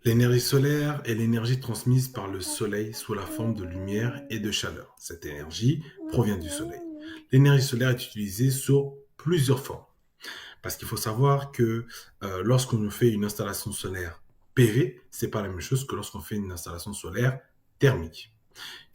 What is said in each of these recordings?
L'énergie solaire est l'énergie transmise par le soleil sous la forme de lumière et de chaleur. Cette énergie provient du soleil. L'énergie solaire est utilisée sous plusieurs formes. Parce qu'il faut savoir que lorsqu'on fait une installation solaire PV, c'est pas la même chose que lorsqu'on fait une installation solaire thermique.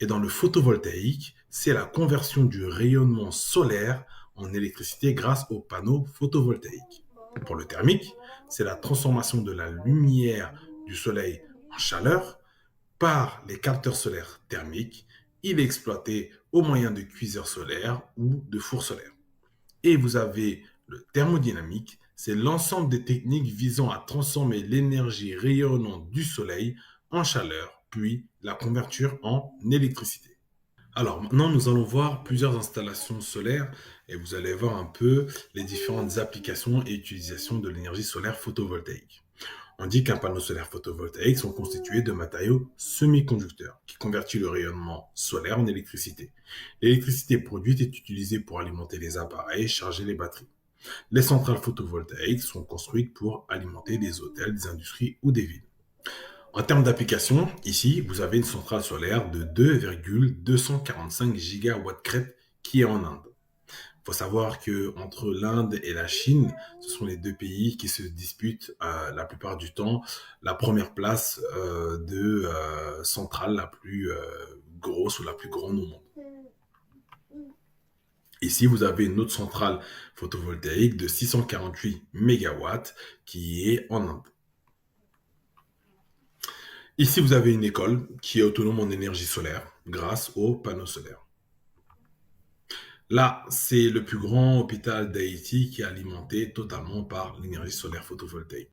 Et dans le photovoltaïque, c'est la conversion du rayonnement solaire en électricité grâce aux panneaux photovoltaïques. Pour le thermique, c'est la transformation de la lumière du soleil en chaleur par les capteurs solaires thermiques. Il est exploité au moyen de cuiseurs solaires ou de fours solaires. Et vous avez le thermodynamique, c'est l'ensemble des techniques visant à transformer l'énergie rayonnante du soleil en chaleur, puis la convertir en électricité. Alors maintenant, nous allons voir plusieurs installations solaires et vous allez voir un peu les différentes applications et utilisations de l'énergie solaire photovoltaïque. On dit qu'un panneau solaire photovoltaïque sont constitués de matériaux semi-conducteurs qui convertit le rayonnement solaire en électricité. L'électricité produite est utilisée pour alimenter les appareils et charger les batteries. Les centrales photovoltaïques sont construites pour alimenter des hôtels, des industries ou des villes. En termes d'application, ici, vous avez une centrale solaire de 2,245 gigawatts crête qui est en Inde. Il faut savoir que entre l'Inde et la Chine, ce sont les deux pays qui se disputent la plupart du temps la première place de centrale la plus grosse ou la plus grande au monde. Ici, vous avez une autre centrale photovoltaïque de 648 mégawatts qui est en Inde. Ici, vous avez une école qui est autonome en énergie solaire grâce aux panneaux solaires. Là, c'est le plus grand hôpital d'Haïti qui est alimenté totalement par l'énergie solaire photovoltaïque.